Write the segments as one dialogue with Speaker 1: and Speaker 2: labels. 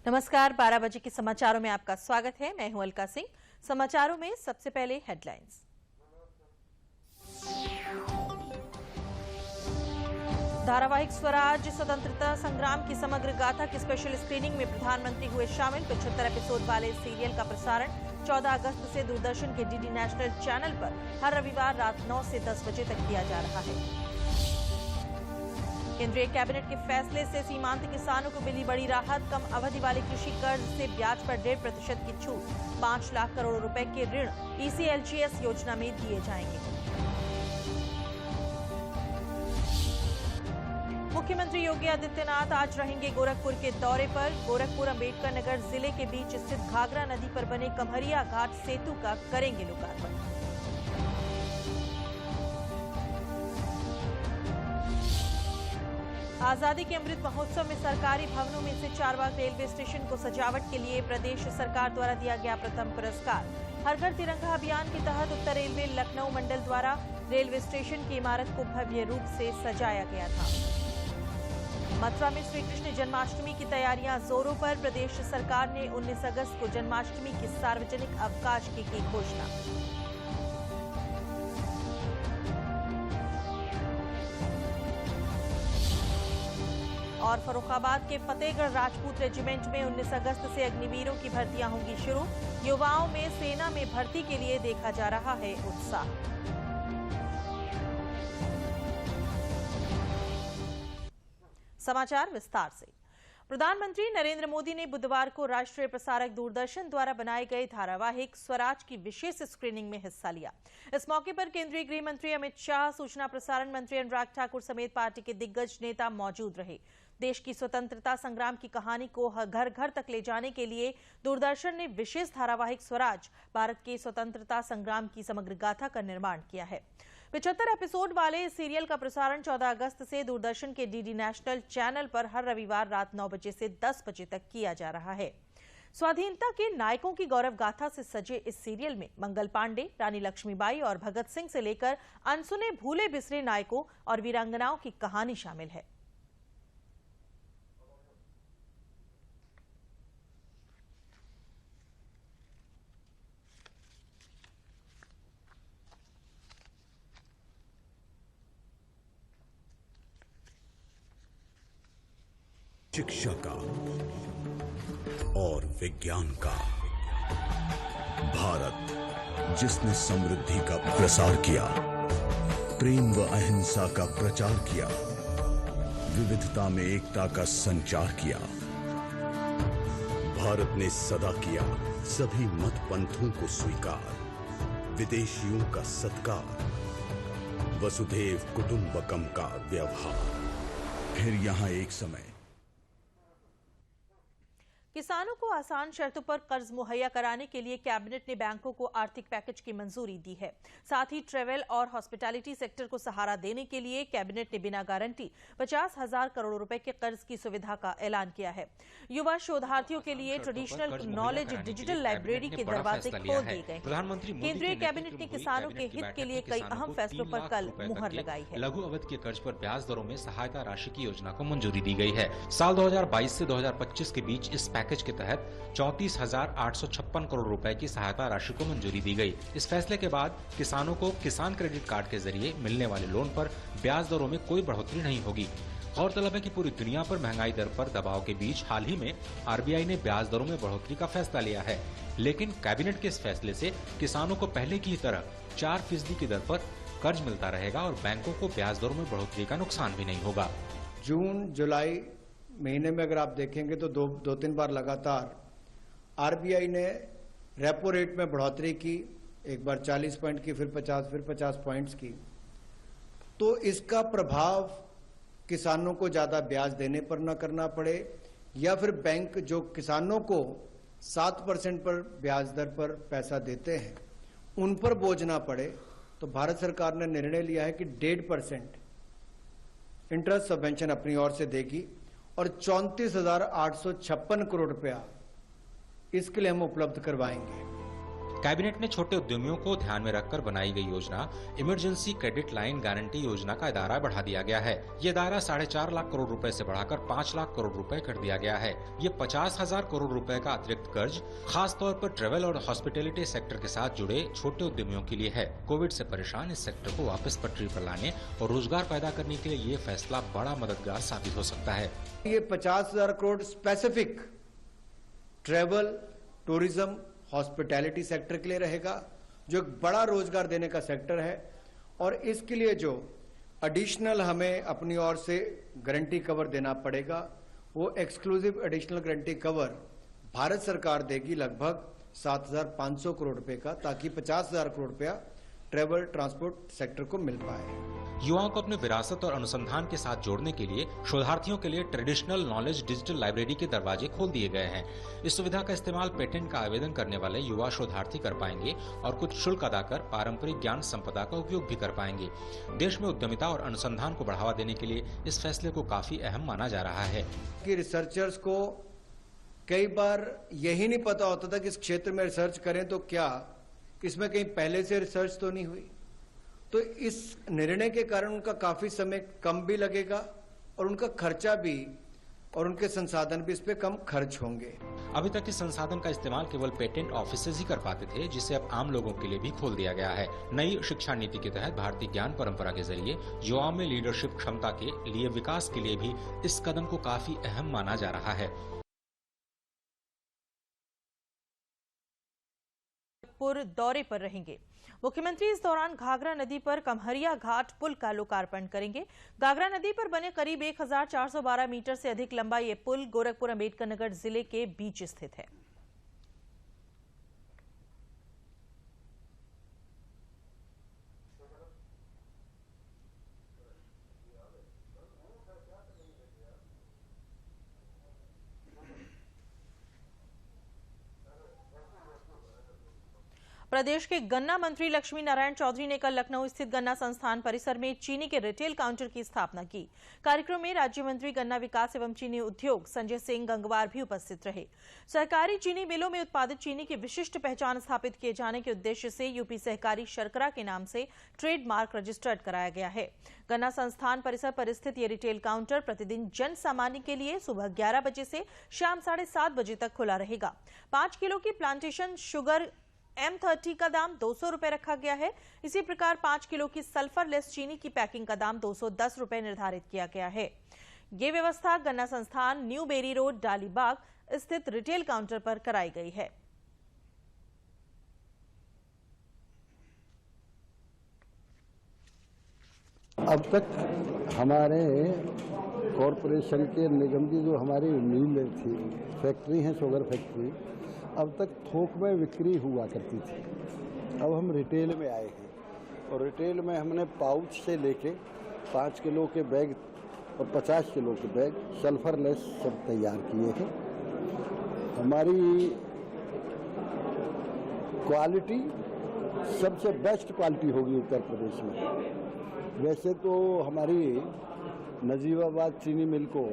Speaker 1: नमस्कार, 12 बजे के समाचारों में आपका स्वागत है। मैं हूं अलका सिंह। समाचारों में सबसे पहले हेडलाइंस। धारावाहिक स्वराज स्वतंत्रता संग्राम की समग्र गाथा की स्पेशल स्क्रीनिंग में प्रधानमंत्री हुए शामिल। 75 एपिसोड वाले सीरियल का प्रसारण 14 अगस्त से दूरदर्शन के डीडी नेशनल चैनल पर हर रविवार रात 9 से 10 बजे तक किया जा रहा है। केंद्रीय कैबिनेट के फैसले से सीमांत किसानों को मिली बड़ी राहत। कम अवधि वाले कृषि कर्ज से ब्याज पर 1.5% की छूट। 5 लाख करोड़ रुपए के ऋण ECLGS योजना में दिए जाएंगे। मुख्यमंत्री योगी आदित्यनाथ आज रहेंगे गोरखपुर के दौरे पर। गोरखपुर अंबेडकर नगर जिले के बीच स्थित घाघरा नदी पर बने कम्हरिया घाट सेतु का करेंगे लोकार्पण। आजादी के अमृत महोत्सव में सरकारी भवनों में से चारबाग रेलवे स्टेशन को सजावट के लिए प्रदेश सरकार द्वारा दिया गया प्रथम पुरस्कार। हर घर तिरंगा अभियान के तहत उत्तर रेलवे लखनऊ मंडल द्वारा रेलवे स्टेशन की इमारत को भव्य रूप से सजाया गया था। मथुरा में श्री कृष्ण जन्माष्टमी की तैयारियां जोरों पर। प्रदेश सरकार ने 19 अगस्त को जन्माष्टमी के सार्वजनिक अवकाश की घोषणा। और फर्रुखाबाद के फतेहगढ़ राजपूत रेजिमेंट में 19 अगस्त से अग्निवीरों की भर्तियां होंगी शुरू। युवाओं में सेना में भर्ती के लिए देखा जा रहा है उत्साह। समाचार विस्तार से। प्रधानमंत्री नरेंद्र मोदी ने बुधवार को राष्ट्रीय प्रसारक दूरदर्शन द्वारा बनाए गए धारावाहिक स्वराज की विशेष स्क्रीनिंग में हिस्सा लिया। इस मौके पर केंद्रीय गृह मंत्री अमित शाह, सूचना प्रसारण मंत्री अनुराग ठाकुर समेत पार्टी के दिग्गज नेता मौजूद रहे। देश की स्वतंत्रता संग्राम की कहानी को घर घर तक ले जाने के लिए दूरदर्शन ने विशेष धारावाहिक स्वराज भारत के स्वतंत्रता संग्राम की समग्र गाथा का निर्माण किया है। 75 एपिसोड वाले इस सीरियल का प्रसारण 14 अगस्त से दूरदर्शन के डीडी नेशनल चैनल पर हर रविवार रात 9 बजे से 10 बजे तक किया जा रहा है। स्वाधीनता के नायकों की गौरव गाथा से सजे इस सीरियल में मंगल पांडे, रानी लक्ष्मीबाई और भगत सिंह से लेकर अनसुने भूले बिसरे नायकों और वीरांगनाओं की कहानी शामिल है।
Speaker 2: शिक्षा का और विज्ञान का भारत जिसने समृद्धि का प्रसार किया, प्रेम व अहिंसा का प्रचार किया, विविधता में एकता का संचार किया। भारत ने सदा किया सभी मत पंथों को स्वीकार, विदेशियों का सत्कार, वसुधैव कुटुंबकम का व्यवहार। फिर यहां एक समय
Speaker 1: किसानों को आसान शर्तों पर कर्ज मुहैया कराने के लिए कैबिनेट ने बैंकों को आर्थिक पैकेज की मंजूरी दी है। साथ ही ट्रेवल और हॉस्पिटैलिटी सेक्टर को सहारा देने के लिए कैबिनेट ने बिना गारंटी 50,000 करोड़ रुपए के कर्ज की सुविधा का ऐलान किया है। युवा शोधार्थियों के लिए ट्रेडिशनल नॉलेज डिजिटल लाइब्रेरी के दरवाजे खोल दिए गए। केंद्रीय कैबिनेट ने किसानों के हित के लिए कई अहम फैसलों पर कल मुहर लगाई है।
Speaker 3: लघु अवधि के कर्ज पर ब्याज दरों में सहायता राशि की योजना को मंजूरी दी गई है। साल 2022 से 2025 के बीच इस पैकेज के तहत 34,856 करोड़ रुपए की सहायता राशि को मंजूरी दी गई। इस फैसले के बाद किसानों को किसान क्रेडिट कार्ड के जरिए मिलने वाले लोन पर ब्याज दरों में कोई बढ़ोतरी नहीं होगी। गौरतलब है कि पूरी दुनिया पर महंगाई दर पर दबाव के बीच हाल ही में RBI ने ब्याज दरों में बढ़ोतरी का फैसला लिया है, लेकिन कैबिनेट के इस फैसले से किसानों को पहले की तरह 4% की दर पर कर्ज मिलता रहेगा और बैंकों को ब्याज दरों में बढ़ोतरी का नुकसान भी नहीं होगा।
Speaker 4: जून जुलाई महीने में अगर आप देखेंगे तो दो तीन बार लगातार RBI ने रेपो रेट में बढ़ोतरी की, एक बार 40 पॉइंट की, फिर 50 पॉइंट्स की। तो इसका प्रभाव किसानों को ज्यादा ब्याज देने पर न करना पड़े, या फिर बैंक जो किसानों को 7% पर ब्याज दर पर पैसा देते हैं उन पर बोझ ना पड़े। तो भारत सरकार ने निर्णय लिया है कि 1.5% इंटरेस्ट सबवेंशन अपनी ओर से देगी और 34,856 करोड़ रुपया इसके लिए हम उपलब्ध करवाएंगे।
Speaker 3: कैबिनेट ने छोटे उद्यमियों को ध्यान में रखकर बनाई गई योजना इमरजेंसी क्रेडिट लाइन गारंटी योजना का दायरा बढ़ा दिया गया है। ये दायरा 4.5 लाख करोड़ रुपए से बढ़ाकर 5 लाख करोड़ रुपए कर दिया गया है। ये 50,000 करोड़ रुपए का अतिरिक्त कर्ज खास तौर पर ट्रेवल और हॉस्पिटैलिटी सेक्टर के साथ जुड़े छोटे उद्यमियों के लिए है। कोविड से परेशान इस सेक्टर को वापस पटरी पर लाने और रोजगार पैदा करने के लिए ये फैसला बड़ा मददगार साबित हो सकता है।
Speaker 4: ये 50,000 crore specific travel, tourism, hospitality sector के लिए रहेगा, जो एक बड़ा रोजगार देने का सेक्टर है। और इसके लिए जो एडिशनल हमें अपनी ओर से गारंटी कवर देना पड़ेगा, वो exclusive additional guarantee cover Bharat सरकार देगी लगभग 7,500 करोड़ रुपए का, ताकि 50,000 करोड़ रुपया ट्रेवल ट्रांसपोर्ट सेक्टर को मिल पाए।
Speaker 3: युवाओं को अपने विरासत और अनुसंधान के साथ जोड़ने के लिए शोधार्थियों के लिए ट्रेडिशनल नॉलेज डिजिटल लाइब्रेरी के दरवाजे खोल दिए गए हैं। इस सुविधा का इस्तेमाल पेटेंट का आवेदन करने वाले युवा शोधार्थी कर पाएंगे और कुछ शुल्क अदा कर पारंपरिक ज्ञान संपदा का उपयोग भी कर पाएंगे। देश में उद्यमिता और अनुसंधान को बढ़ावा देने के लिए इस फैसले को काफी अहम माना जा रहा है।
Speaker 4: कि रिसर्चर्स को कई बार यही नहीं पता होता था कि इस क्षेत्र में रिसर्च करें तो क्या, इसमें कहीं पहले से रिसर्च तो नहीं हुई। तो इस निर्णय के कारण उनका काफी समय कम भी लगेगा और उनका खर्चा भी और उनके संसाधन भी इस पे कम खर्च होंगे।
Speaker 3: अभी तक इस संसाधन का इस्तेमाल केवल पेटेंट ऑफिसर्स ही कर पाते थे, जिसे अब आम लोगों के लिए भी खोल दिया गया है। नई शिक्षा नीति के तहत भारतीय ज्ञान परंपरा के जरिए युवाओं में लीडरशिप क्षमता के लिए विकास के लिए भी इस कदम को काफी अहम माना जा रहा है।
Speaker 1: दौरे पर रहेंगे। मुख्यमंत्री इस दौरान घाघरा नदी पर कमहरिया घाट पुल का लोकार्पण करेंगे। घाघरा नदी पर बने करीब 1412 मीटर से अधिक लंबा ये पुल गोरखपुर अंबेडकर नगर जिले के बीच स्थित है। प्रदेश के गन्ना मंत्री लक्ष्मी नारायण चौधरी ने कल लखनऊ स्थित गन्ना संस्थान परिसर में चीनी के रिटेल काउंटर की स्थापना की। कार्यक्रम में राज्य मंत्री गन्ना विकास एवं चीनी उद्योग संजय सिंह गंगवार भी उपस्थित रहे। सहकारी चीनी मिलों में उत्पादित चीनी की विशिष्ट पहचान स्थापित किए जाने के उद्देश्य से यूपी सहकारी शर्करा के नाम से ट्रेडमार्क रजिस्टर्ड कराया गया है। गन्ना संस्थान परिसर पर स्थित ये रिटेल काउंटर प्रतिदिन जन सामान्य के लिए सुबह 11 बजे से शाम 7:30 बजे तक खुला रहेगा। 5 किलो की प्लांटेशन शुगर M30 का दाम 200 रुपए रखा गया है। इसी प्रकार 5 किलो की सल्फरलेस चीनी की पैकिंग का दाम 210 रुपए निर्धारित किया गया है। ये व्यवस्था गन्ना संस्थान न्यू बेरी रोड डालीबाग स्थित रिटेल काउंटर पर कराई गई है।
Speaker 5: अब तक हमारे कॉरपोरेशन के निगम की जो हमारी मिल थी, फैक्ट्री है, शुगर फैक्ट्री, अब तक थोक में बिक्री हुआ करती थी। अब हम रिटेल में आए हैं और रिटेल में हमने पाउच से लेके 5 किलो के बैग और 50 किलो के बैग सल्फरलेस सब तैयार किए हैं। हमारी क्वालिटी सबसे बेस्ट क्वालिटी होगी उत्तर प्रदेश में। वैसे तो हमारी नजीबाबाद चीनी मिल को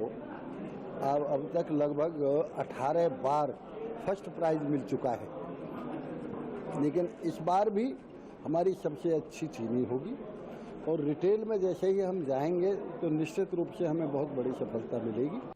Speaker 5: अब तक लगभग 18 बार फर्स्ट प्राइज मिल चुका है, लेकिन इस बार भी हमारी सबसे अच्छी चीनी होगी और रिटेल में जैसे ही हम जाएंगे तो निश्चित रूप से हमें बहुत बड़ी सफलता मिलेगी।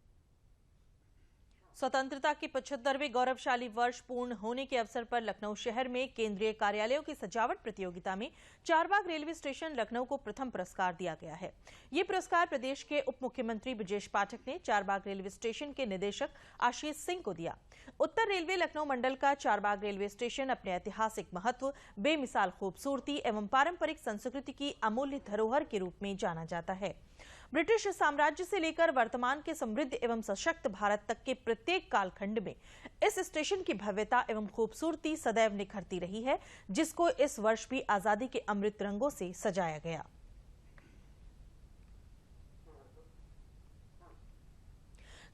Speaker 1: स्वतंत्रता के 75वें गौरवशाली वर्ष पूर्ण होने के अवसर पर लखनऊ शहर में केंद्रीय कार्यालयों की सजावट प्रतियोगिता में चारबाग रेलवे स्टेशन लखनऊ को प्रथम पुरस्कार दिया गया है। ये पुरस्कार प्रदेश के उप मुख्यमंत्री ब्रजेश पाठक ने चारबाग रेलवे स्टेशन के निदेशक आशीष सिंह को दिया। उत्तर रेलवे लखनऊ मंडल का चारबाग रेलवे स्टेशन अपने ऐतिहासिक महत्व, बेमिसाल खूबसूरती एवं पारंपरिक संस्कृति की अमूल्य धरोहर के रूप में जाना जाता है। ब्रिटिश साम्राज्य से लेकर वर्तमान के समृद्ध एवं सशक्त भारत तक के प्रत्येक कालखंड में इस स्टेशन की भव्यता एवं खूबसूरती सदैव निखरती रही है, जिसको इस वर्ष भी आजादी के अमृत रंगों से सजाया गया।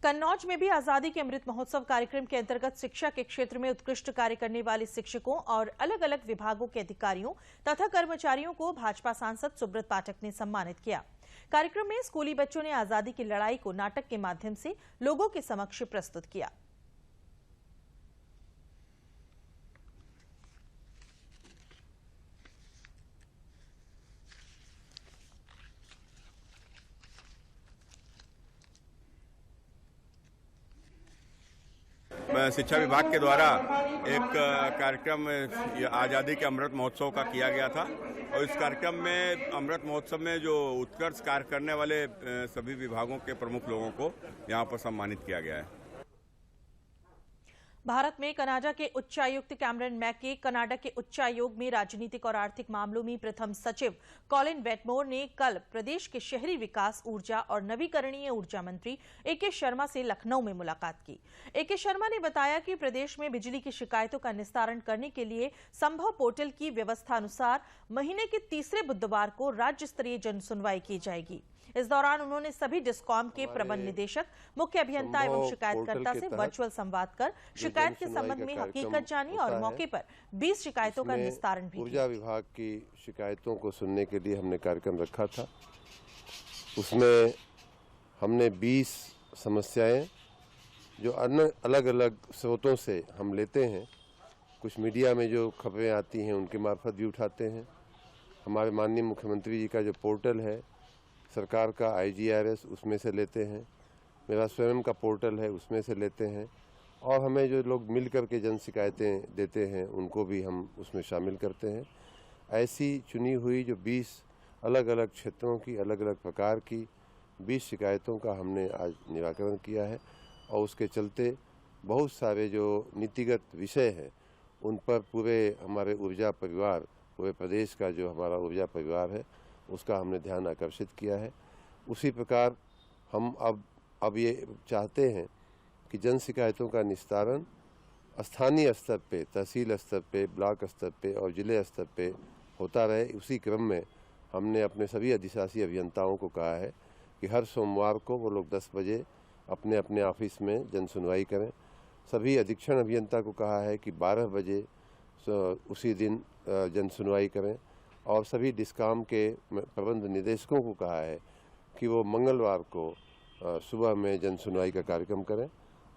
Speaker 1: कन्नौज में भी आजादी के अमृत महोत्सव कार्यक्रम के अंतर्गत शिक्षा के क्षेत्र में उत्कृष्ट कार्य करने वाले शिक्षकों और अलग अलग विभागों के अधिकारियों तथा कर्मचारियों को भाजपा सांसद सुब्रत पाठक ने सम्मानित किया। कार्यक्रम में स्कूली बच्चों ने आजादी की लड़ाई को नाटक के माध्यम से लोगों के समक्ष प्रस्तुत किया।
Speaker 6: शिक्षा विभाग के द्वारा एक कार्यक्रम आज़ादी के अमृत महोत्सव का किया गया था और इस कार्यक्रम में अमृत महोत्सव में जो उत्कृष्ट कार्य करने वाले सभी विभागों के प्रमुख लोगों को यहाँ पर सम्मानित किया गया है।
Speaker 1: भारत में कनाडा के उच्चायुक्त कैमरन मैके, कनाडा के उच्चायोग में राजनीतिक और आर्थिक मामलों में प्रथम सचिव कॉलिन वेटमोर ने कल प्रदेश के शहरी विकास, ऊर्जा और नवीकरणीय ऊर्जा मंत्री ए.के. शर्मा से लखनऊ में मुलाकात की। ए.के. शर्मा ने बताया कि प्रदेश में बिजली की शिकायतों का निस्तारण करने के लिए संभव पोर्टल की व्यवस्था अनुसार महीने के तीसरे बुधवार को राज्य स्तरीय जन सुनवाई की जाएगी। इस दौरान उन्होंने सभी डिस्कॉम के प्रबंध निदेशक, मुख्य अभियंता एवं शिकायतकर्ता से वर्चुअल संवाद कर शिकायत के संबंध में हकीकत जानी और मौके पर 20 शिकायतों का निस्तारण भी किया।
Speaker 7: ऊर्जा विभाग की शिकायतों को सुनने के लिए हमने कार्यक्रम रखा था। उसमें हमने 20 समस्याएं जो अलग अलग स्रोतों से हम लेते हैं, कुछ मीडिया में जो खबरें आती हैं उनके मार्फत भी उठाते हैं। हमारे माननीय मुख्यमंत्री जी का जो पोर्टल है सरकार का IGRS, उसमें से लेते हैं। मेरा स्वयं का पोर्टल है, उसमें से लेते हैं। और हमें जो लोग मिल कर के जन शिकायतें देते हैं उनको भी हम उसमें शामिल करते हैं। ऐसी चुनी हुई जो 20 अलग अलग क्षेत्रों की, अलग अलग प्रकार की 20 शिकायतों का हमने आज निराकरण किया है और उसके चलते बहुत सारे जो नीतिगत विषय हैं उन पर पूरे हमारे ऊर्जा परिवार, पूरे प्रदेश का जो हमारा ऊर्जा परिवार है उसका हमने ध्यान आकर्षित किया है। उसी प्रकार हम अब ये चाहते हैं कि जन शिकायतों का निस्तारण स्थानीय स्तर पे, तहसील स्तर पे, ब्लॉक स्तर पे और जिले स्तर पे होता रहे। उसी क्रम में हमने अपने सभी अधिशासी अभियंताओं को कहा है कि हर सोमवार को वो लोग 10 बजे अपने अपने ऑफिस में जन सुनवाई करें। सभी अधीक्षण अभियंता को कहा है कि 12 बजे उसी दिन जन सुनवाई करें और सभी डिस्कॉम के प्रबंध निदेशकों को कहा है कि वो मंगलवार को सुबह में जन सुनवाई का कार्यक्रम करें।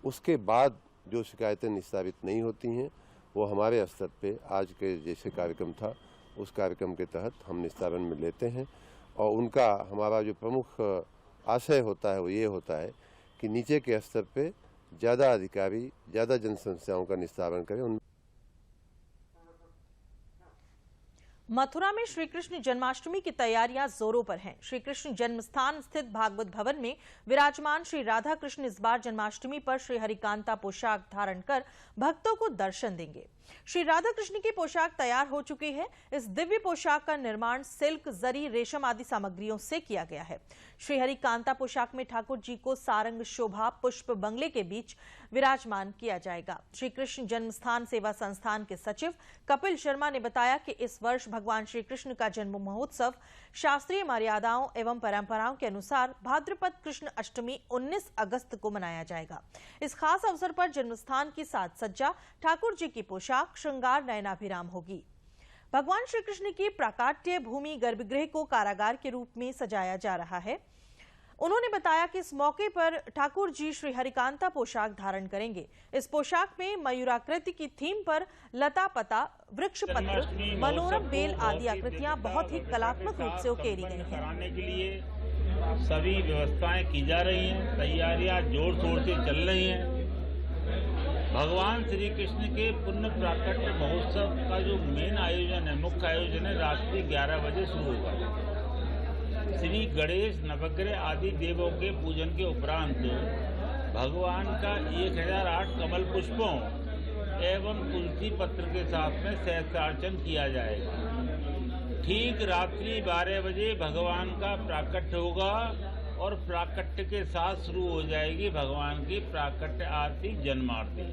Speaker 7: उसके बाद जो शिकायतें निस्तारित नहीं होती हैं वो हमारे स्तर पे आज के जैसे कार्यक्रम था उस कार्यक्रम के तहत हम निस्तारण में लेते हैं। और उनका हमारा जो प्रमुख आशय होता है वो ये होता है कि नीचे के स्तर पे ज़्यादा अधिकारी ज़्यादा जन समस्याओं का निस्तारण करें।
Speaker 1: मथुरा में श्री कृष्ण जन्माष्टमी की तैयारियां जोरों पर हैं। श्री कृष्ण जन्मस्थान स्थित भागवत भवन में विराजमान श्री राधा कृष्ण इस बार जन्माष्टमी पर श्री हरिकांता पोशाक धारण कर भक्तों को दर्शन देंगे। श्री राधा कृष्ण की पोशाक तैयार हो चुकी है। इस दिव्य पोशाक का निर्माण सिल्क, जरी, रेशम आदि सामग्रियों से किया गया है। श्री हरिकांता पोशाक में ठाकुर जी को सारंग शोभा पुष्प बंगले के बीच विराजमान किया जाएगा। श्री कृष्ण जन्मस्थान सेवा संस्थान के सचिव कपिल शर्मा ने बताया कि इस वर्ष भगवान श्री कृष्ण का जन्म महोत्सव शास्त्रीय मर्यादाओं एवं परंपराओं के अनुसार भाद्रपद कृष्ण अष्टमी 19 अगस्त को मनाया जाएगा। इस खास अवसर पर जन्मस्थान की साज सज्जा, ठाकुर जी की पोशाक, श्रृंगार नयनाभिराम होगी। भगवान श्री कृष्ण की प्राकाट्य भूमि गर्भगृह को कारागार के रूप में सजाया जा रहा है। उन्होंने बताया कि इस मौके पर ठाकुर जी श्री हरिकांता पोशाक धारण करेंगे। इस पोशाक में मयूराकृति की थीम पर लता पता, वृक्ष पत्र, मनोरम बेल आदि आकृतियां बहुत ही कलात्मक रूप से उकेरी गई हैं।
Speaker 8: कराने के लिए सभी व्यवस्थाएं की जा रही हैं, तैयारियां जोर शोर से चल रही हैं। भगवान श्री कृष्ण के पुण्य प्राकट्य महोत्सव का जो मेन आयोजन है, मुख्य आयोजन है, रात्रि 11 बजे शुरू होगा। श्री गणेश, नवग्रह आदि देवों के पूजन के उपरांत भगवान का 1008 कमल पुष्पों एवं तुलसी पत्र के साथ में सहस्त्रार्चन किया जाएगा। ठीक रात्रि 12 बजे भगवान का प्राकट्य होगा और प्राकट्य के साथ शुरू हो जाएगी भगवान की प्राकट्य आरती, जन्मारती।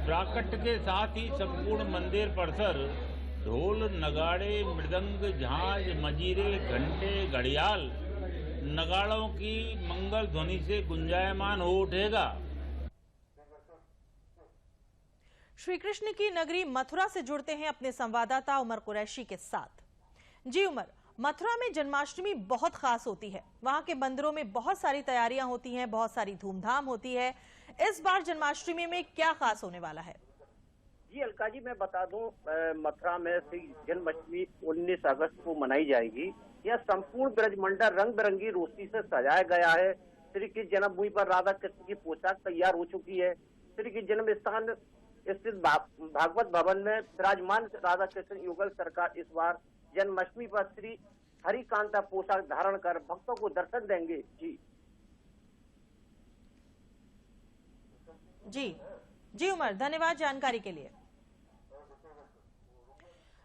Speaker 8: प्राकट्य के साथ ही संपूर्ण मंदिर परिसर ढोल, नगाड़े, मृदंग, झांझ, मजीरे, घंटे, घड़ियाल, नगाड़ों की मंगल ध्वनि से गुंजायमान हो उठेगा।
Speaker 1: श्री कृष्ण की नगरी मथुरा से जुड़ते हैं अपने संवाददाता उमर कुरैशी के साथ। जी उमर, मथुरा में जन्माष्टमी बहुत खास होती है। वहां के मंदिरों में बहुत सारी तैयारियां होती हैं, बहुत सारी धूमधाम होती है। इस बार जन्माष्टमी में क्या खास होने वाला है?
Speaker 9: जी अलका जी, मैं बता दूं, मथुरा में श्री जन्माष्टमी 19 अगस्त को मनाई जाएगी। यह संपूर्ण ब्रजमंडल रंग बिरंगी रोशनी से सजाया गया है। श्री कृष्ण जन्मभूमि पर राधा कृष्ण की पोशाक तैयार हो चुकी है। श्री की जन्म स्थान स्थित भागवत भवन में विराजमान राधा कृष्ण युगल सरकार इस बार जन्माष्टमी पर श्री हरिकांता पोशाक धारण कर भक्तों को दर्शन देंगे।
Speaker 1: जी उमर, धन्यवाद जानकारी के लिए।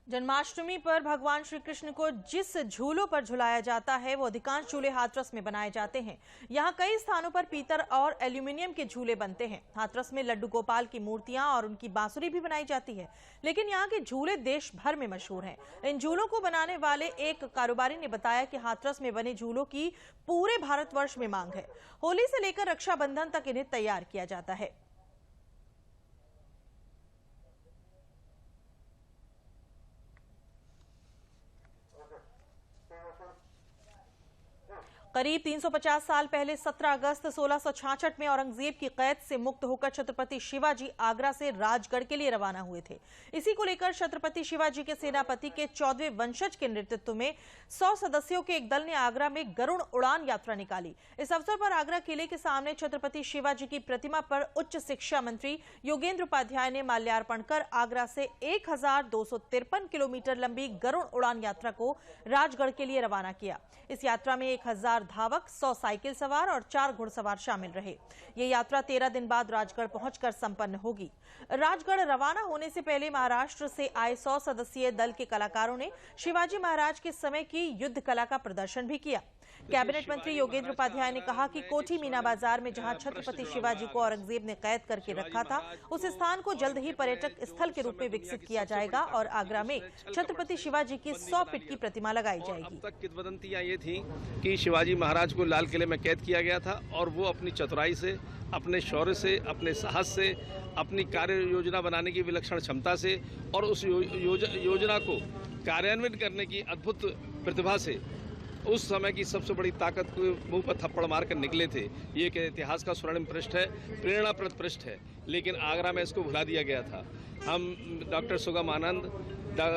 Speaker 1: जन्माष्टमी पर भगवान श्री कृष्ण को जिस झूलों पर झुलाया जाता है वो अधिकांश झूले हाथरस में बनाए जाते हैं। यहाँ कई स्थानों पर पीतल और एल्यूमिनियम के झूले बनते हैं। हाथरस में लड्डू गोपाल की मूर्तियां और उनकी बांसुरी भी बनाई जाती है, लेकिन यहाँ के झूले देश भर में मशहूर हैं। इन झूलों को बनाने वाले एक कारोबारी ने बताया कि हाथरस में बने झूलों की पूरे भारतवर्ष में मांग है। होली से लेकर रक्षाबंधन तक इन्हें तैयार किया जाता है। करीब 350 साल पहले 17 अगस्त 1666 में औरंगजेब की कैद से मुक्त होकर छत्रपति शिवाजी आगरा से राजगढ़ के लिए रवाना हुए थे। इसी को लेकर छत्रपति शिवाजी के सेनापति के 14वें वंशज के नेतृत्व में 100 सदस्यों के एक दल ने आगरा में गरुड़ उड़ान यात्रा निकाली। इस अवसर पर आगरा किले के सामने छत्रपति शिवाजी की प्रतिमा पर उच्च शिक्षा मंत्री योगेंद्र उपाध्याय ने माल्यार्पण कर आगरा से 1253 किलोमीटर लंबी गरुड़ उड़ान यात्रा को राजगढ़ के लिए रवाना किया। इस यात्रा में 1000 धावक, 100 साइकिल सवार और 4 घुड़सवार शामिल रहे। ये यात्रा 13 दिन बाद राजगढ़ पहुंचकर संपन्न होगी। राजगढ़ रवाना होने से पहले महाराष्ट्र से आए 100 सदस्यीय दल के कलाकारों ने शिवाजी महाराज के समय की युद्ध कला का प्रदर्शन भी किया। कैबिनेट मंत्री योगेंद्र उपाध्याय ने कहा कि कोठी मीना बाजार में जहां छत्रपति शिवाजी को औरंगजेब ने कैद करके रखा था, उस स्थान को जल्द ही पर्यटक स्थल के रूप में विकसित किया जाएगा और आगरा में छत्रपति शिवाजी की 100 फीट की प्रतिमा लगाई जाएगी।
Speaker 10: अब तक किंवदंतियां ये थी कि शिवाजी महाराज को लाल किले में कैद किया गया था और वो अपनी चतुराई से, अपने शौर्य से, अपने साहस से, अपनी कार्य योजना बनाने की विलक्षण क्षमता से और उस योजना को कार्यान्वित करने की अद्भुत प्रतिभा से उस समय की सबसे बड़ी ताकत को मुंह पर थप्पड़ मारकर निकले थे। ये एक इतिहास का स्वर्णिम पृष्ठ है, प्रेरणाप्रद पृष्ठ है, लेकिन आगरा में इसको भुला दिया गया था। हम डॉक्टर सुगम आनंद,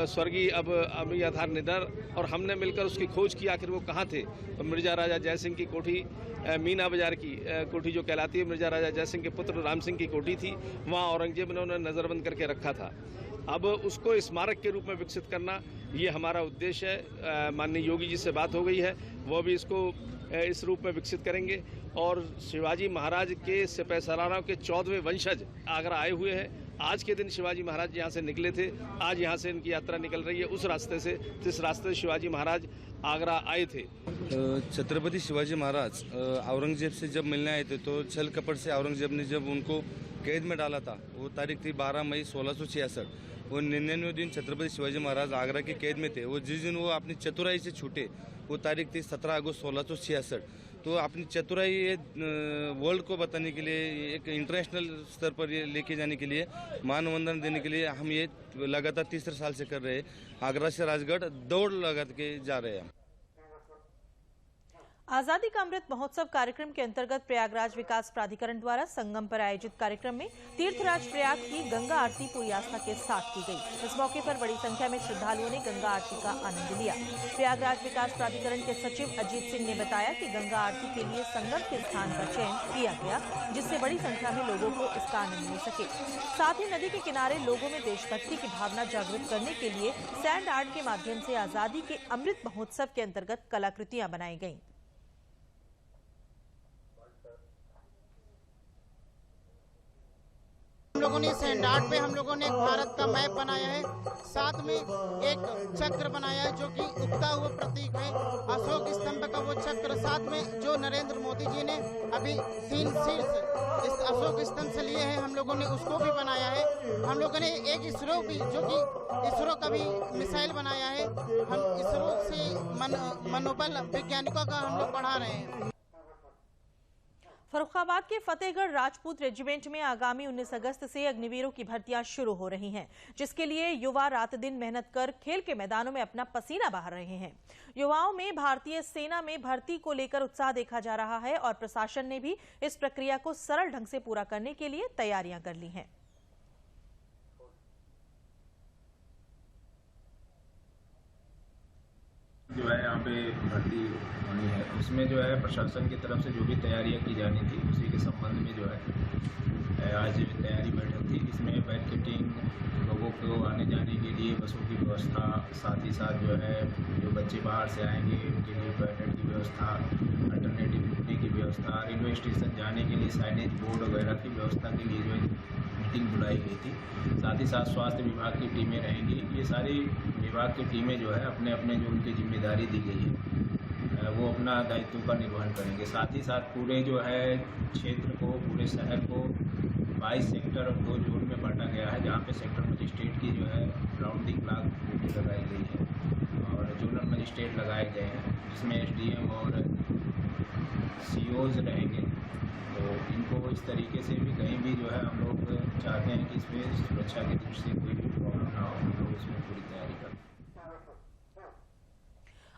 Speaker 10: स्वर्गीय अब अमी आधार निडर और हमने मिलकर उसकी खोज की आखिर वो कहाँ थे। मिर्जा राजा जयसिंह की कोठी, मीना बाजार की कोठी जो कहलाती है, मिर्जा राजा जयसिंह के पुत्र राम सिंह की कोठी थी, वहाँ औरंगजेब ने उन्हें नज़रबंद करके रखा था। अब उसको स्मारक के रूप में विकसित करना ये हमारा उद्देश्य है। माननीय योगी जी से बात हो गई है, वो भी इसको इस रूप में विकसित करेंगे और शिवाजी महाराज के सिपह सलारों के 14वें वंशज आगरा आए हुए हैं। आज के दिन शिवाजी महाराज यहाँ से निकले थे, आज यहाँ से इनकी यात्रा निकल रही है उस रास्ते से जिस रास्ते से शिवाजी महाराज आगरा आए थे।
Speaker 11: छत्रपति शिवाजी महाराज औरंगजेब से जब मिलने आए थे तो छल कपट से औरंगजेब ने जब उनको कैद में डाला था, वो तारीख थी 12 मई 1666। वो 99वें दिन छत्रपति शिवाजी महाराज आगरा की कैद में थे। वो जिस दिन वो अपनी चतुराई से छूटे वो तारीख थी 17 अगस्त 1666। तो अपनी चतुराई ये वर्ल्ड को बताने के लिए, एक इंटरनेशनल स्तर पर ये लेके जाने के लिए, मानवंदन देने के लिए हम ये लगातार तीसरे साल से कर रहे हैं। आगरा से राजगढ़ दौड़ लगा के जा रहे हैं।
Speaker 1: आजादी का अमृत महोत्सव कार्यक्रम के अंतर्गत प्रयागराज विकास प्राधिकरण द्वारा संगम पर आयोजित कार्यक्रम में तीर्थराज प्रयाग की गंगा आरती पूरी आस्था के साथ की गई। इस मौके पर बड़ी संख्या में श्रद्धालुओं ने गंगा आरती का आनंद लिया। प्रयागराज विकास प्राधिकरण के सचिव अजीत सिंह ने बताया कि गंगा आरती के लिए संगम के स्थान का चयन किया गया, जिससे बड़ी संख्या में लोगों को इसका आनंद मिल सके। साथ ही नदी के किनारे लोगों में देशभक्ति की भावना जागृत करने के लिए सैंड आर्ट के माध्यम से आजादी के अमृत महोत्सव के अंतर्गत कलाकृतियां बनाई गयी।
Speaker 12: हम लोगों ने सैंड आर्ट पे हम लोगों ने एक भारत का मैप बनाया है, साथ में एक चक्र बनाया है जो कि उगता हुआ प्रतीक है, अशोक स्तंभ का वो चक्र, साथ में जो नरेंद्र मोदी जी ने अभी 3 शीर्ष इस अशोक स्तंभ से लिए हैं, हम लोगों ने उसको भी बनाया है। हम लोगों ने एक इसरो भी, जो कि इसरो का भी मिसाइल बनाया है। हम इसरो से मनोबल वैज्ञानिकों का हम लोग बढ़ा रहे हैं।
Speaker 1: फर्रुखाबाद के फतेहगढ़ राजपूत रेजिमेंट में आगामी 19 अगस्त से अग्निवीरों की भर्तियां शुरू हो रही हैं, जिसके लिए युवा रात दिन मेहनत कर खेल के मैदानों में अपना पसीना बहा रहे हैं। युवाओं में भारतीय सेना में भर्ती को लेकर उत्साह देखा जा रहा है और प्रशासन ने भी इस प्रक्रिया को सरल ढंग से पूरा करने के लिए तैयारियां कर ली हैं।
Speaker 13: जो है यहाँ पे भर्ती होनी है, उसमें जो है प्रशासन की तरफ से जो भी तैयारियां की जानी थी उसी के संबंध में जो है आज तैयारी बैठक थी। इसमें बैरिकेडिंग, लोगों को आने जाने के लिए बसों की व्यवस्था, साथ ही साथ जो है जो बच्चे बाहर से आएंगे उनके लिए टॉयलेट की व्यवस्था, अल्टरनेटिव रुकने की व्यवस्था, रेलवे स्टेशन जाने के लिए साइनेज बोर्ड वगैरह की व्यवस्था के लिए जो है मीटिंग बुलाई गई थी। साथ ही साथ स्वास्थ्य विभाग की टीमें रहेंगी। ये सारी विभाग की टीमें जो है अपने अपने जो उनकी जिम्मेदारी दी गई है वो अपना दायित्व का निर्वहन करेंगे। साथ ही साथ पूरे जो है क्षेत्र को, पूरे शहर को 22 सेक्टर और 2 जोन में बांटा गया है, जहाँ पे सेक्टर मजिस्ट्रेट की जो है राउंड दी क्लॉक ड्यूटी लगाई गई है और जोनल मजिस्ट्रेट लगाए गए हैं, जिसमें SDM और COs रहेंगे। तो इनको इस तरीके से भी कहीं भी जो है हम लोग चाहते हैं कि इसमें सुरक्षा की दृष्टि से कोई भी प्रॉब्लम ना हो, हम लोग इसमें पूरी तैयारी करें।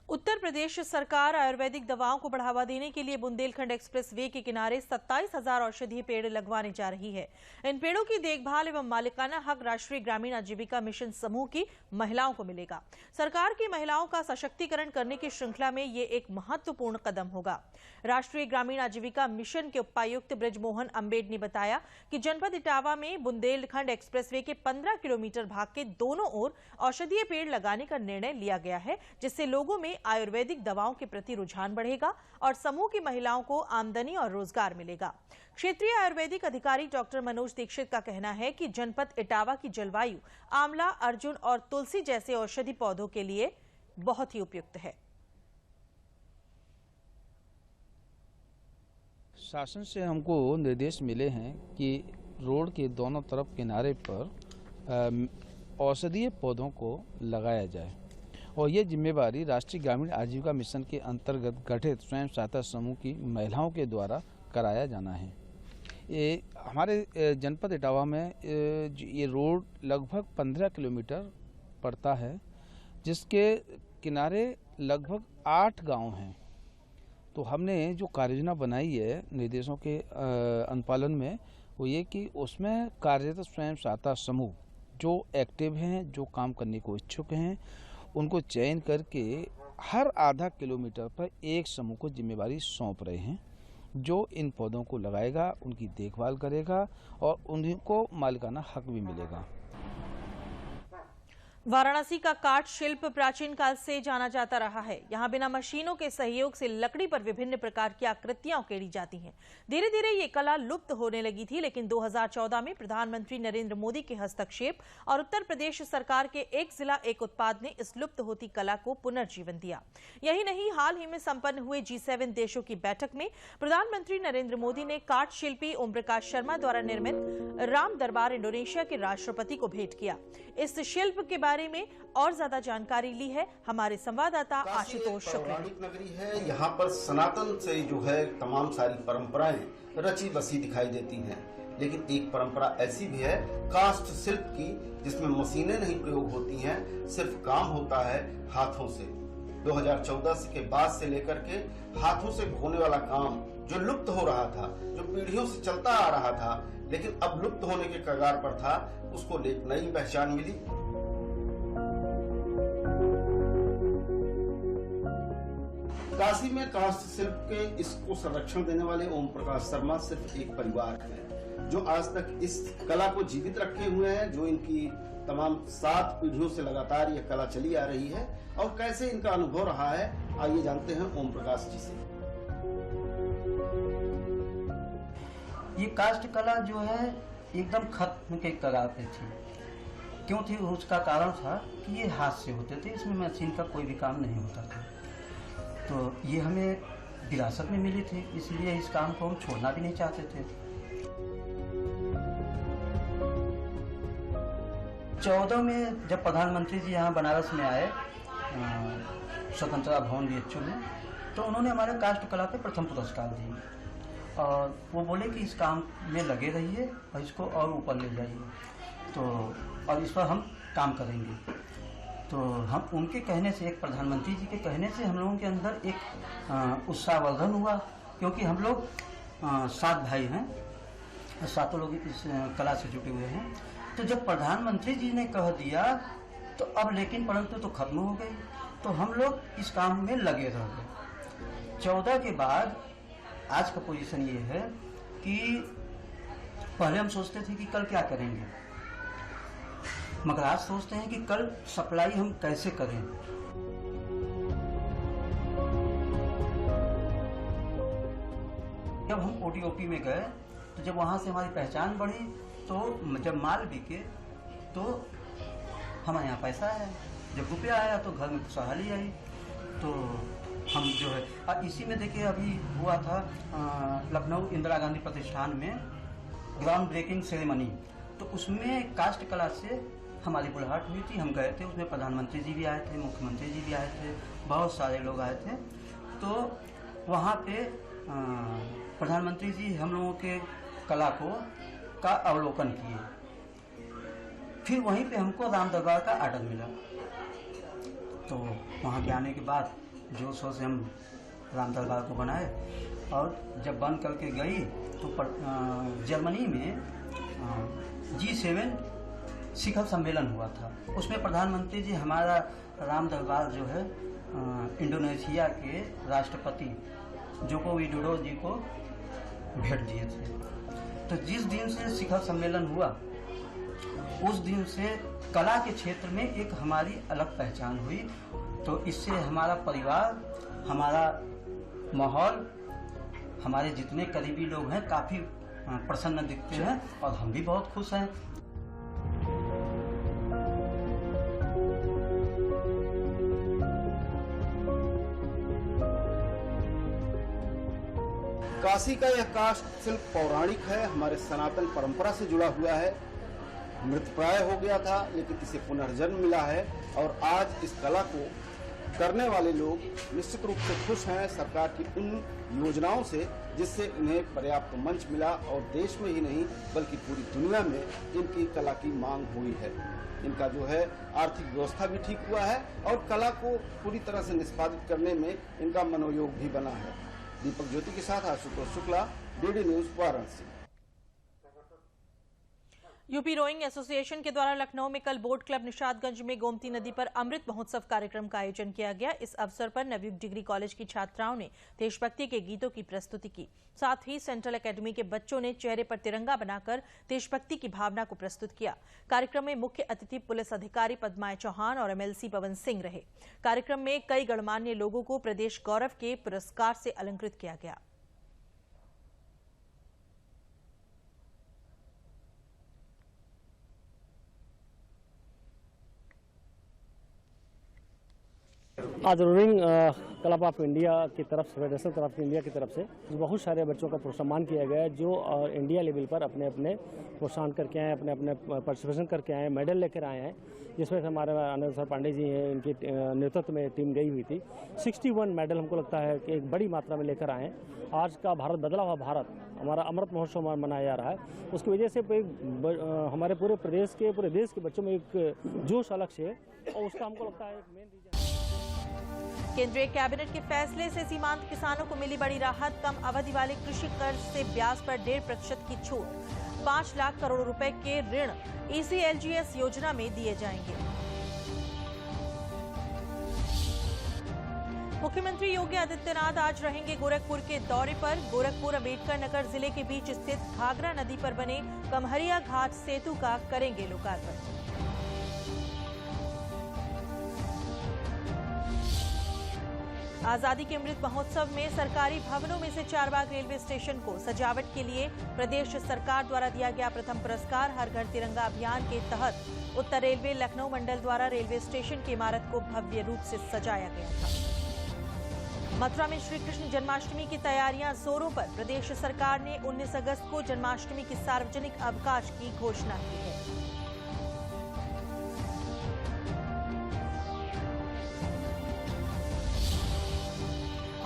Speaker 1: उत्तर प्रदेश सरकार आयुर्वेदिक दवाओं को बढ़ावा देने के लिए बुंदेलखंड एक्सप्रेस वे के किनारे 27,000 औषधीय पेड़ लगवाने जा रही है। इन पेड़ों की देखभाल एवं मालिकाना हक राष्ट्रीय ग्रामीण आजीविका मिशन समूह की महिलाओं को मिलेगा। सरकार की महिलाओं का सशक्तिकरण करने की श्रृंखला में ये एक महत्वपूर्ण कदम होगा। राष्ट्रीय ग्रामीण आजीविका मिशन के उपायुक्त ब्रजमोहन अम्बेड ने बताया कि जनपद इटावा में बुंदेलखंड एक्सप्रेस वे के 15 किलोमीटर भाग के दोनों ओर औषधीय पेड़ लगाने का निर्णय लिया गया है, जिससे लोगों में आयुर्वेदिक दवाओं के प्रति रुझान बढ़ेगा और समूह की महिलाओं को आमदनी और रोजगार मिलेगा। क्षेत्रीय आयुर्वेदिक अधिकारी डॉक्टर मनोज दीक्षित का कहना है कि जनपद इटावा की जलवायु आंवला, अर्जुन और तुलसी जैसे औषधि पौधों के लिए बहुत ही उपयुक्त है।
Speaker 14: शासन से हमको निर्देश मिले हैं कि रोड के दोनों तरफ किनारे पर औषधीय पौधों को लगाया जाए और ये जिम्मेवारी राष्ट्रीय ग्रामीण आजीविका मिशन के अंतर्गत गठित स्वयं सहायता समूह की महिलाओं के द्वारा कराया जाना है। ये हमारे जनपद इटावा में ये रोड लगभग 15 किलोमीटर पड़ता है, जिसके किनारे लगभग 8 गांव हैं। तो हमने जो कार्ययोजना बनाई है निर्देशों के अनुपालन में, वो ये कि उसमें कार्यरत स्वयं सहायता समूह जो एक्टिव हैं, जो काम करने को इच्छुक हैं, उनको चयन करके हर आधा किलोमीटर पर एक समूह को जिम्मेवारी सौंप रहे हैं, जो इन पौधों को लगाएगा, उनकी देखभाल करेगा और उनको मालिकाना हक भी मिलेगा।
Speaker 1: वाराणसी का काठ शिल्प प्राचीन काल से जाना जाता रहा है। यहाँ बिना मशीनों के सहयोग से लकड़ी पर विभिन्न प्रकार की आकृतियां उकेरी जाती हैं। धीरे धीरे ये कला लुप्त होने लगी थी, लेकिन 2014 में प्रधानमंत्री नरेंद्र मोदी के हस्तक्षेप और उत्तर प्रदेश सरकार के एक जिला एक उत्पाद ने इस लुप्त होती कला को पुनर्जीवन दिया। यही नहीं, हाल ही में संपन्न हुए G7 देशों की बैठक में प्रधानमंत्री नरेंद्र मोदी ने काठ शिल्पी ओम प्रकाश शर्मा द्वारा निर्मित राम दरबार इंडोनेशिया के राष्ट्रपति को भेंट किया। इस शिल्प के बारे में और ज्यादा जानकारी ली है हमारे संवाददाता आशुतोष शुक्ला ने।
Speaker 15: नगरी है, यहाँ पर सनातन से जो है तमाम सारी परंपराएं रची बसी दिखाई देती हैं, लेकिन एक परंपरा ऐसी भी है काष्ठ शिल्प की, जिसमें मशीनें नहीं प्रयोग होती हैं, सिर्फ काम होता है हाथों से। 2014 के बाद से लेकर के हाथों से होने वाला काम जो लुप्त हो रहा था, जो पीढ़ियों से चलता आ रहा था, लेकिन अब लुप्त होने के कगार पर था, उसको एक नई पहचान मिली। काशी में काष्ठ शिल्प के इसको संरक्षण देने वाले ओम प्रकाश शर्मा सिर्फ एक परिवार है, जो आज तक इस कला को जीवित रखे हुए हैं, जो इनकी तमाम 7 पीढ़ियों से लगातार यह कला चली आ रही है। और कैसे इनका अनुभव रहा है, आइए जानते हैं ओम प्रकाश जी से।
Speaker 16: ये काष्ठ कला जो है एकदम खत्म के कगार पे थी। क्यों थी? उसका कारण था कि ये हाथ से होते थे, इसमें मशीन का कोई भी काम नहीं होता था। तो ये हमें विरासत में मिली थी, इसलिए इस काम को हम छोड़ना भी नहीं चाहते थे। 14 में जब प्रधानमंत्री जी यहाँ बनारस में आए स्वतंत्रता भवन BHU में, तो उन्होंने हमारे काष्ठ कला पे प्रथम पुरस्कार दिए और वो बोले कि इस काम में लगे रहिए और इसको और ऊपर ले जाइए, तो और इस पर हम काम करेंगे। तो हम उनके कहने से, एक प्रधानमंत्री जी के कहने से हम लोगों के अंदर एक उत्साहवर्धन हुआ, क्योंकि हम लोग 7 भाई हैं, 7 लोग इस कला से जुटे हुए हैं। तो जब प्रधानमंत्री जी ने कह दिया तो अब लेकिन परंतु तो खत्म हो गई, तो हम लोग इस काम में लगे रह गए। 14 के बाद आज का पोजीशन ये है कि पहले हम सोचते थे कि कल क्या करेंगे, मगर आज सोचते हैं कि कल सप्लाई हम कैसे करें। जब हम ओटीओपी में गए तो जब वहाँ से हमारी पहचान बढ़ी, तो जब माल बिके तो हमारे यहाँ पैसा आया, जब रुपया आया तो घर में खुशहाली आई। तो हम जो है और इसी में देखिए अभी हुआ था लखनऊ इंदिरा गांधी प्रतिष्ठान में ग्राउंड ब्रेकिंग सेरेमनी, तो उसमें कास्ट कला से हमारी बुलाहट हुई थी। हम गए थे, उसमें प्रधानमंत्री जी भी आए थे, मुख्यमंत्री जी भी आए थे, बहुत सारे लोग आए थे। तो वहाँ पे प्रधानमंत्री जी हम लोगों के कला का अवलोकन किए। फिर वहीं पे हमको राम दरबार का आर्डर मिला, तो वहाँ के आने के बाद जोशों से हम राम दरबार को बनाए। और जब बन करके गई तो जर्मनी में G7 शिखर सम्मेलन हुआ था, उसमें प्रधानमंत्री जी हमारा राम दरबार जो है इंडोनेशिया के राष्ट्रपति जोको विडोडो जी को भेंट दिए थे। तो जिस दिन से शिखर सम्मेलन हुआ उस दिन से कला के क्षेत्र में एक हमारी अलग पहचान हुई। तो इससे हमारा परिवार, हमारा माहौल, हमारे जितने करीबी लोग हैं काफ़ी प्रसन्न दिखते हैं और हम भी बहुत खुश हैं।
Speaker 15: काशी का यह काष्ठ शिल्प पौराणिक है, हमारे सनातन परंपरा से जुड़ा हुआ है। मृतप्राय हो गया था लेकिन इसे पुनर्जन्म मिला है और आज इस कला को करने वाले लोग निश्चित रूप से खुश हैं सरकार की उन योजनाओं से जिससे इन्हें पर्याप्त मंच मिला और देश में ही नहीं बल्कि पूरी दुनिया में इनकी कला की मांग हुई है। इनका जो है आर्थिक व्यवस्था भी ठीक हुआ है और कला को पूरी तरह से निष्पादित करने में इनका मनोयोग भी बना है। दीपक ज्योति के साथ Ashutosh Shukla, DD news, Varanasi.
Speaker 1: UP rowing association के द्वारा लखनऊ में कल बोट क्लब निषादगंज में गोमती नदी पर अमृत महोत्सव कार्यक्रम का आयोजन किया गया। इस अवसर पर नवयुग डिग्री कॉलेज की छात्राओं ने देशभक्ति के गीतों की प्रस्तुति की। साथ ही सेंट्रल एकेडमी के बच्चों ने चेहरे पर तिरंगा बनाकर देशभक्ति की भावना को प्रस्तुत किया। कार्यक्रम में मुख्य अतिथि पुलिस अधिकारी पद्माय चौहान और एमएलसी पवन सिंह रहे। कार्यक्रम में कई गणमान्य लोगों को प्रदेश गौरव के पुरस्कार से अलंकृत किया गया।
Speaker 17: आज रोइंग क्लब ऑफ इंडिया की तरफ से, फेडरेशन क्लब ऑफ इंडिया की तरफ से बहुत सारे बच्चों का प्रोत्साहन किया गया है जो इंडिया लेवल पर अपने अपने प्रोत्साहन करके आए, अपने अपने पार्टिसिपेशन करके आए, मेडल लेकर आए हैं। जिसमें हमारे आनंद सर पांडे जी हैं, इनके नेतृत्व में टीम गई हुई थी। 61 मेडल हमको लगता है कि एक बड़ी मात्रा में लेकर आए हैं। आज का भारत बदला हुआ भारत हमारा अमृत महोत्सव मनाया जा रहा है, उसकी वजह से हमारे पूरे प्रदेश के, पूरे देश के बच्चों में एक जोश अलग से है और उसका हमको लगता है एक मेन रीजन।
Speaker 1: केंद्रीय कैबिनेट के फैसले से सीमांत किसानों को मिली बड़ी राहत। कम अवधि वाले कृषि कर्ज से ब्याज पर 1.5% की छूट। 5 लाख करोड़ रुपए के ऋण ECLGS योजना में दिए जाएंगे। मुख्यमंत्री योगी आदित्यनाथ आज रहेंगे गोरखपुर के दौरे पर। गोरखपुर अम्बेडकर नगर जिले के बीच स्थित घाघरा नदी पर बने कमहरिया घाट सेतु का करेंगे लोकार्पण। आजादी के अमृत महोत्सव में सरकारी भवनों में से चारबाग रेलवे स्टेशन को सजावट के लिए प्रदेश सरकार द्वारा दिया गया प्रथम पुरस्कार। हर घर तिरंगा अभियान के तहत उत्तर रेलवे लखनऊ मंडल द्वारा रेलवे स्टेशन की इमारत को भव्य रूप से सजाया गया था। मथुरा में श्री कृष्ण जन्माष्टमी की तैयारियां जोरों पर। प्रदेश सरकार ने 19 अगस्त को जन्माष्टमी की सार्वजनिक अवकाश की घोषणा की है।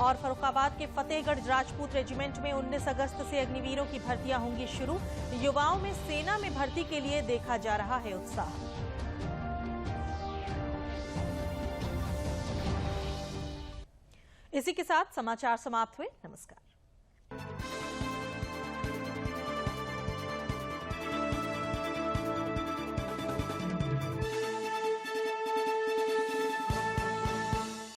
Speaker 1: और फर्रुखाबाद के फतेहगढ़ राजपूत रेजिमेंट में 19 अगस्त से अग्निवीरों की भर्तियां होंगी शुरू। युवाओं में सेना में भर्ती के लिए देखा जा रहा है उत्साह। इसी के साथ समाचार समाप्त हुए। नमस्कार।